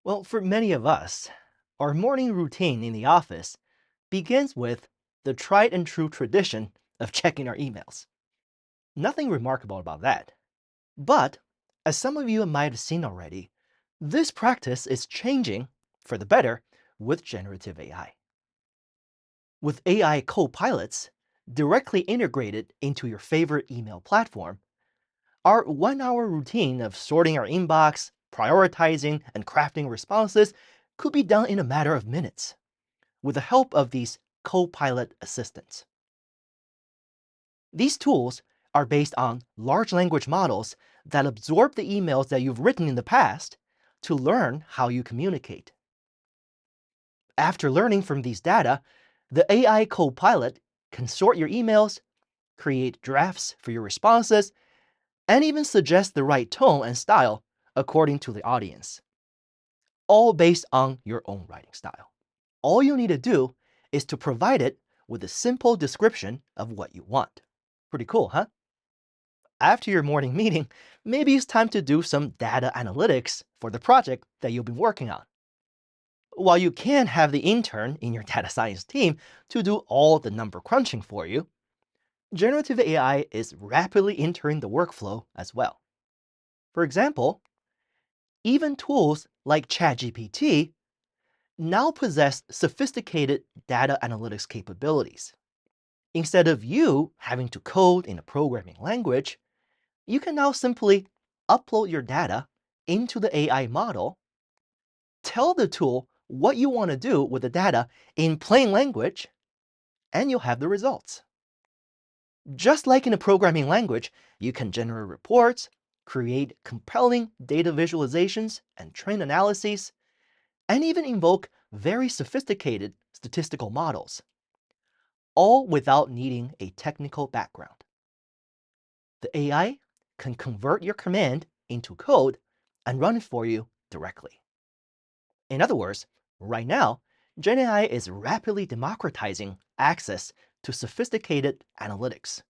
Well, for many of us, our morning routine in the office begins with the tried and true tradition of checking our emails. Nothing remarkable about that. But, as some of you might have seen already, this practice is changing for the better with generative AI. With AI co-pilots directly integrated into your favorite email platform, our 1 hour routine of sorting our inbox, prioritizing, and crafting responses could be done in a matter of minutes with the help of these co-pilot assistants. These tools are based on large language models that absorb the emails that you've written in the past to learn how you communicate. After learning from these data, the AI co-pilot can sort your emails, create drafts for your responses, and even suggest the right tone and style according to the audience, all based on your own writing style. All you need to do is to provide it with a simple description of what you want. Pretty cool, huh? After your morning meeting, maybe it's time to do some data analytics for the project that you'll be working on. While you can have the intern in your data science team to do all the number crunching for you, generative AI is rapidly entering the workflow as well. For example, even tools like ChatGPT now possess sophisticated data analytics capabilities. Instead of you having to code in a programming language, you can now simply upload your data into the AI model, tell the tool what you want to do with the data in plain language, and you'll have the results. Just like in a programming language, you can generate reports, create compelling data visualizations and train analyses, and even invoke very sophisticated statistical models, all without needing a technical background. The AI can convert your command into code and run it for you directly. In other words, right now, Gen AI is rapidly democratizing access to sophisticated analytics,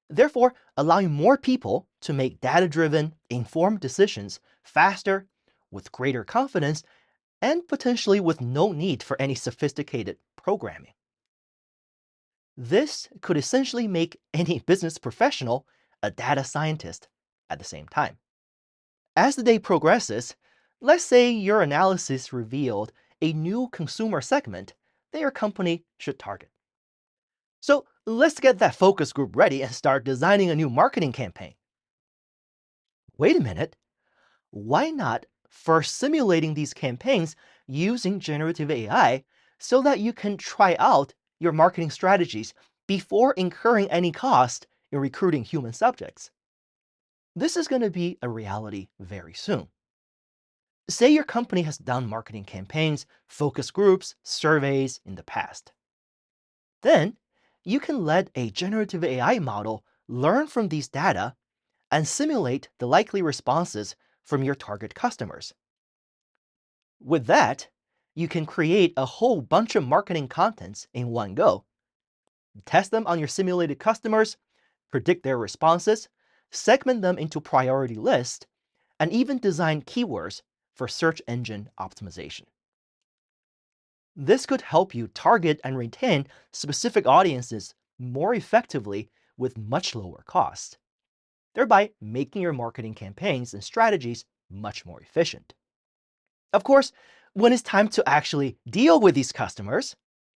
therefore allowing more people to make data-driven, informed decisions faster, with greater confidence, and potentially with no need for any sophisticated programming. This could essentially make any business professional a data scientist at the same time. As the day progresses, let's say your analysis revealed a new consumer segment that your company should target. So let's get that focus group ready and start designing a new marketing campaign. Wait a minute, why not first simulating these campaigns using generative AI so that you can try out your marketing strategies before incurring any cost in recruiting human subjects? This is going to be a reality very soon. Say your company has done marketing campaigns, focus groups, surveys in the past. Then you can let a generative AI model learn from these data and simulate the likely responses from your target customers. With that, you can create a whole bunch of marketing contents in one go, test them on your simulated customers, predict their responses, segment them into priority lists, and even design keywords for search engine optimization. This could help you target and retain specific audiences more effectively with much lower costs, thereby making your marketing campaigns and strategies much more efficient. Of course, when it's time to actually deal with these customers,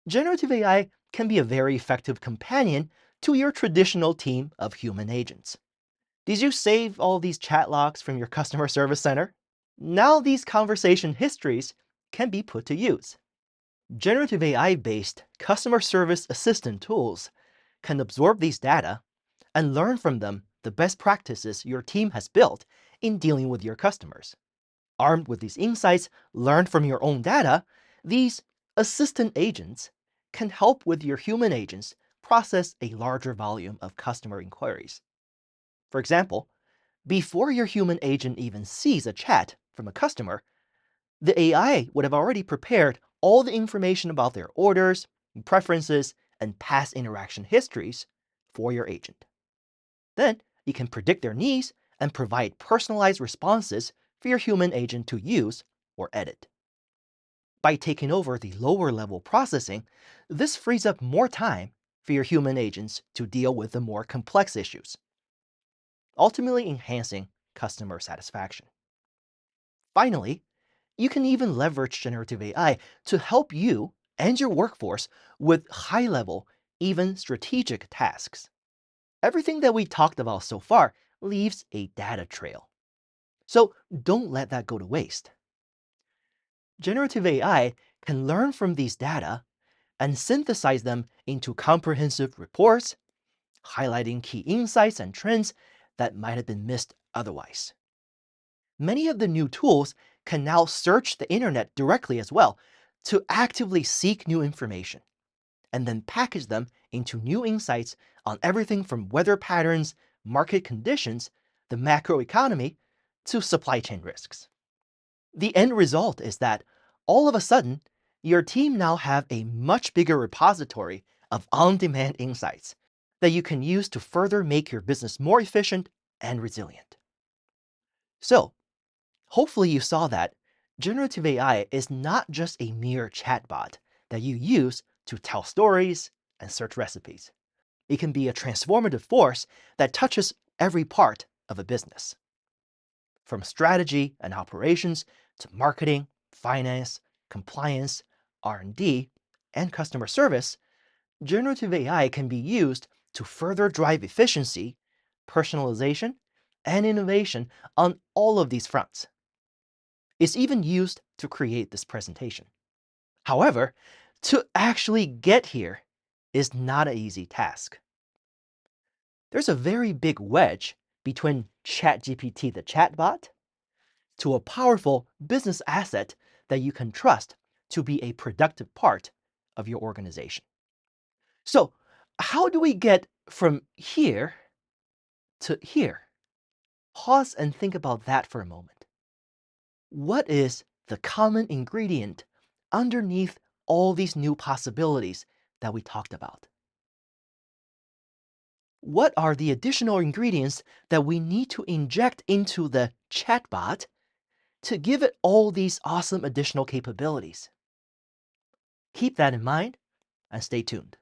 generative AI can be a very effective companion to your traditional team of human agents. Did you save all these chat logs from your customer service center? Now these conversation histories can be put to use. Generative AI-based customer service assistant tools can absorb these data and learn from them the best practices your team has built in dealing with your customers. Armed with these insights learned from your own data, these assistant agents can help with your human agents process a larger volume of customer inquiries. For example, before your human agent even sees a chat from a customer, the AI would have already prepared all the information about their orders, preferences, and past interaction histories for your agent. Then you can predict their needs and provide personalized responses for your human agent to use or edit. By taking over the lower level processing, this frees up more time for your human agents to deal with the more complex issues, ultimately enhancing customer satisfaction. Finally, you can even leverage generative AI to help you and your workforce with high-level, even strategic tasks. Everything that we talked about so far leaves a data trail. So don't let that go to waste. Generative AI can learn from these data and synthesize them into comprehensive reports, highlighting key insights and trends that might have been missed otherwise. Many of the new tools can now search the internet directly as well to actively seek new information and then package them into new insights on everything from weather patterns, market conditions, the macroeconomy, to supply chain risks. The end result is that all of a sudden, your team now have a much bigger repository of on-demand insights that you can use to further make your business more efficient and resilient. So, hopefully you saw that generative AI is not just a mere chatbot that you use to tell stories and search recipes. It can be a transformative force that touches every part of a business. From strategy and operations to marketing, finance, compliance, R&D, and customer service, generative AI can be used to further drive efficiency, personalization, and innovation on all of these fronts. It's even used to create this presentation. However, to actually get here is not an easy task. There's a very big wedge between ChatGPT the chatbot to a powerful business asset that you can trust to be a productive part of your organization. So, how do we get from here to here? Pause and think about that for a moment. What is the common ingredient underneath all these new possibilities that we talked about? What are the additional ingredients that we need to inject into the chatbot to give it all these awesome additional capabilities? Keep that in mind and stay tuned.